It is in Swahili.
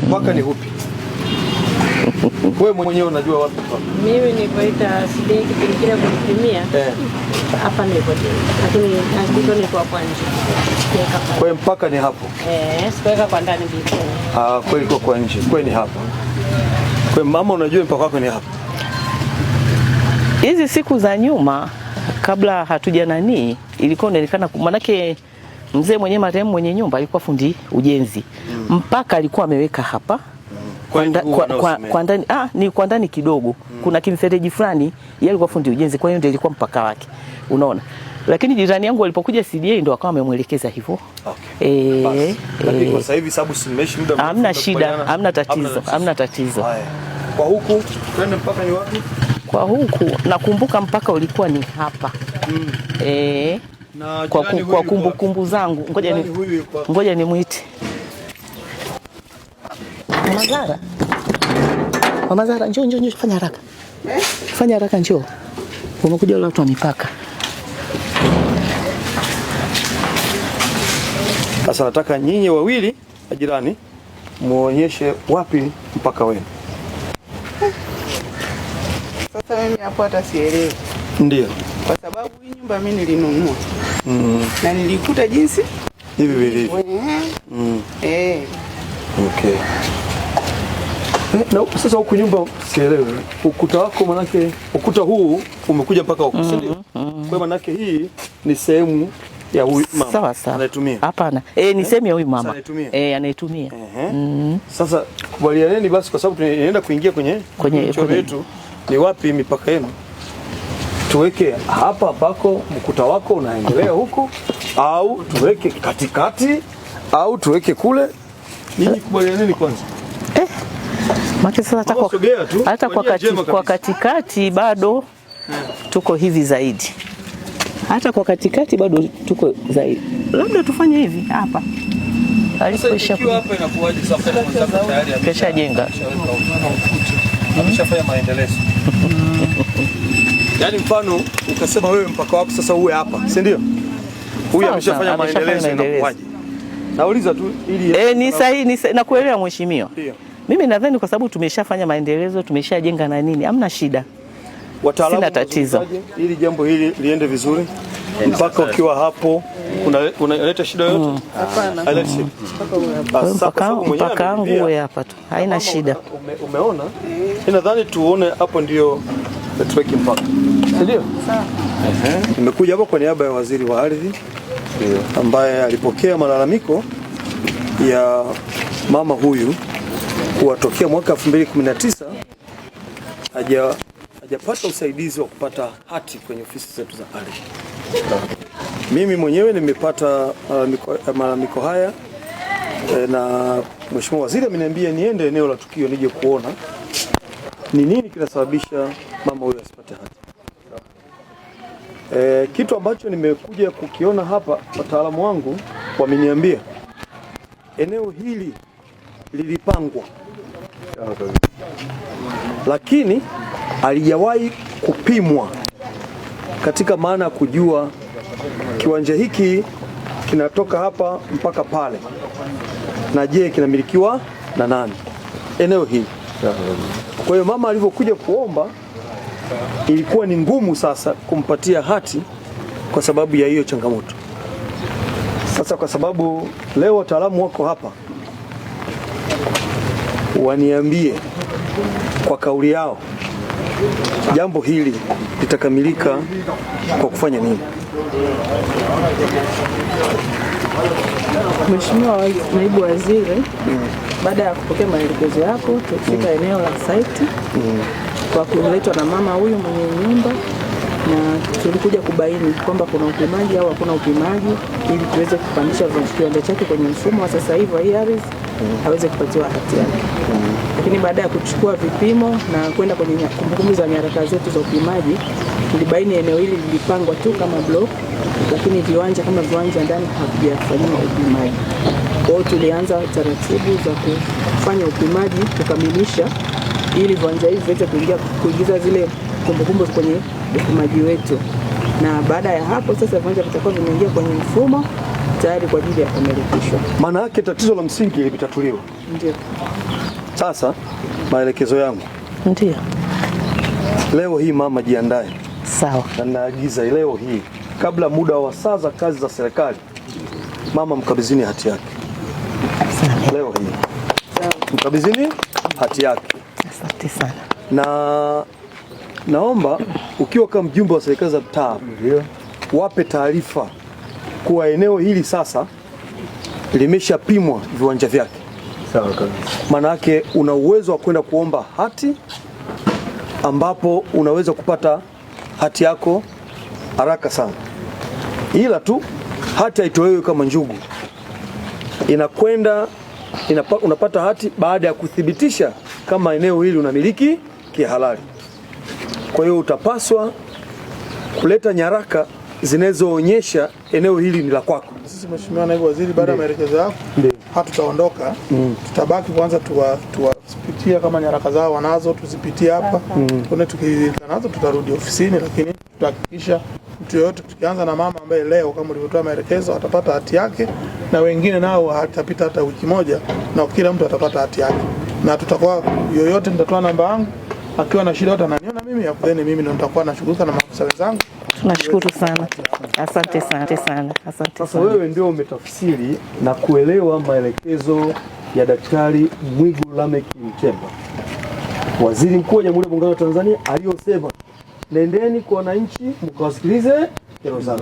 mpaka ni upi? Wewe mwenyewe unajua wapi mpaka? Mimi nilipoita sidiki kipindi kile kutumia. Hapa nilipo. Lakini ndio nilikuwa kwa nje. Kwa mpaka ni hapo. Sikuweka kwa ndani ndipo. Kweli kwa nje. Kweli ni hapa. Kwa mama unajua mpaka wako ni hapa. Hizi siku za nyuma kabla hatuja nani ilikuwa inaonekana manake mzee mwenyewe marehemu mwenye nyumba alikuwa fundi ujenzi. Mpaka alikuwa ameweka hapa. Kwa ndani ni kwa ndani kidogo. Kuna kimfereji fulani yeye alikuwa fundi ujenzi, kwa hiyo ndio ilikuwa mpaka wake. Unaona? Lakini jirani yangu alipokuja CDA ndio akawa amemuelekeza hivyo. Lakini kwa sasa hivi sababu simeishi muda mrefu. Hamna shida, hamna tatizo. Kwa huku twende mpaka ni wapi? Kwa huku nakumbuka mpaka ulikuwa ni hapa. Kwa kumbukumbu zangu ngoja nimuite. Mama Zara njoo fanya haraka. Fanya haraka njoo. Umekuja wale watu wa mipaka. Sasa nataka nyinyi wawili majirani muonyeshe wapi mpaka wenu. Sasa mimi hapo hata sielewi. Ndio. Kwa sababu hii nyumba mimi nilinunua. Na nilikuta jinsi hivi vilivyo. Okay. Na sasa huku nyumba sielewi. Ukuta wako manake ukuta huu umekuja mpaka huko, si ndio? Kwa manake hii ni sehemu ya huyu mama. Sawa. Anaitumia. Hapana. Ni sehemu ya huyu mama. Anaitumia. Sasa kubalianeni basi kwa sababu tunaenda kuingia kwenye chombo yetu. Ni wapi mipaka yenu? Tuweke hapa pako mkuta wako unaendelea huko au tuweke katikati au tuweke kule? Nini kubalianeni kwanza? Maki sasa hata kwa katikati bado tuko hivi zaidi. Hata kwa katikati bado tuko zaidi. Labda tufanye hivi hapa. Alipoisha hapa inakuwaje sasa tayari ameshajenga. Ameshafanya maendeleo. Yaani mfano ukasema wewe mpaka wako sasa uwe hapa, si ndio? Huyu ameshafanya maendeleo inakuwaje? Nauliza tu ili ni sahihi nakuelewa mheshimiwa. Ndio. Mimi nadhani kwa sababu tumeshafanya maendeleo, tumeshajenga na nini, hamna shida. Wataalamu sina tatizo. Ili jambo hili liende vizuri. Mpaka ukiwa hapo unaleta shida yote? Hapana. Mpaka wangu wewe hapa tu. Haina shida. Umeona? Nadhani tuone hapo ndio tuweke mpaka. Ndio? Sawa. Nimekuja hapa kwa niaba ya waziri wa ardhi ambaye alipokea malalamiko ya mama huyu kuwatokea mwaka 2019 hajapata usaidizi wa kupata hati kwenye ofisi zetu za ardhi. Mimi mwenyewe nimepata malalamiko haya na mheshimiwa waziri ameniambia niende eneo la tukio nije kuona ni nini kinasababisha mama huyu asipate hati. Kitu ambacho nimekuja kukiona hapa, wataalamu wangu wameniambia eneo hili lilipangwa lakini halijawahi kupimwa katika maana ya kujua kiwanja hiki kinatoka hapa mpaka pale na je kinamilikiwa na nani eneo hili. Kwa hiyo mama alivyokuja kuomba ilikuwa ni ngumu sasa kumpatia hati kwa sababu ya hiyo changamoto. Sasa kwa sababu leo wataalamu wako hapa waniambie kwa kauli yao jambo hili litakamilika kwa kufanya nini? Mheshimiwa Naibu Waziri, baada ya kupokea maelekezo yako tulifika eneo la site kwa kuletwa na mama huyu mwenye nyumba na tulikuja kubaini kwamba kuna upimaji au hakuna upimaji ili tuweze kupandisha kiwanja chake kwenye mfumo wa sasa hivi wa IRS aweze kupatiwa hati yake. Lakini baada ya kuchukua vipimo na kwenda kwenye kumbukumbu za nyaraka zetu za upimaji tulibaini eneo hili lilipangwa tu kama block, lakini viwanja kama viwanja ndani havijafanyiwa upimaji. Kwa hiyo tulianza taratibu za kufanya upimaji kukamilisha ili viwanja hivi viweze kuingiza zile kumbukumbu kwenye upimaji wetu. Na baada ya hapo sasa viwanja vitakuwa vimeingia kwenye mfumo tayari kwa ajili ya kumilikishwa. Maana yake tatizo la msingi limetatuliwa. Ndio. Sasa maelekezo yangu. Ndio. Leo hii mama jiandae. Sawa. Na naagiza leo hii kabla muda wa saa za kazi za serikali, mama mkabidhini hati yake. Leo hii. Sawa. Mkabidhini hati yake. Asante sana. Na naomba ukiwa kama mjumbe wa serikali za mtaa, wape taarifa kuwa eneo hili sasa limeshapimwa viwanja vyake. Sawa kabisa. Maana yake una uwezo wa kwenda kuomba hati, ambapo unaweza kupata hati yako haraka sana. Ila tu hati haitolewi kama njugu, unapata hati baada ya kuthibitisha kama eneo hili unamiliki kihalali. Kwa hiyo utapaswa kuleta nyaraka zinazoonyesha eneo hili ni la kwako. Sisi Mheshimiwa Naibu Waziri, baada ya maelekezo yako hatutaondoka, tutabaki kwanza tuwapitia kama nyaraka zao wanazo, tuzipitie hapa. Kuna tukizileta nazo tutarudi ofisini, lakini tutahakikisha mtu yoyote, tukianza na mama ambaye leo kama ulivyotoa maelekezo atapata hati yake, na wengine nao hatapita hata wiki moja na kila mtu atapata hati yake. Na tutakuwa yoyote, nitatoa namba yangu, akiwa na shida yote ananiona mimi, hapo mimi ndio nitakuwa nashughulika na maafisa wenzangu. Tunashukuru sana. Asante sana. Sasa wewe ndio umetafsiri na kuelewa maelekezo ya Daktari Mwigulu Lameck Nchemba, Waziri Mkuu wa Jamhuri ya Muungano wa Tanzania, aliyosema nendeni kwa wananchi mkawasikilize kero zao.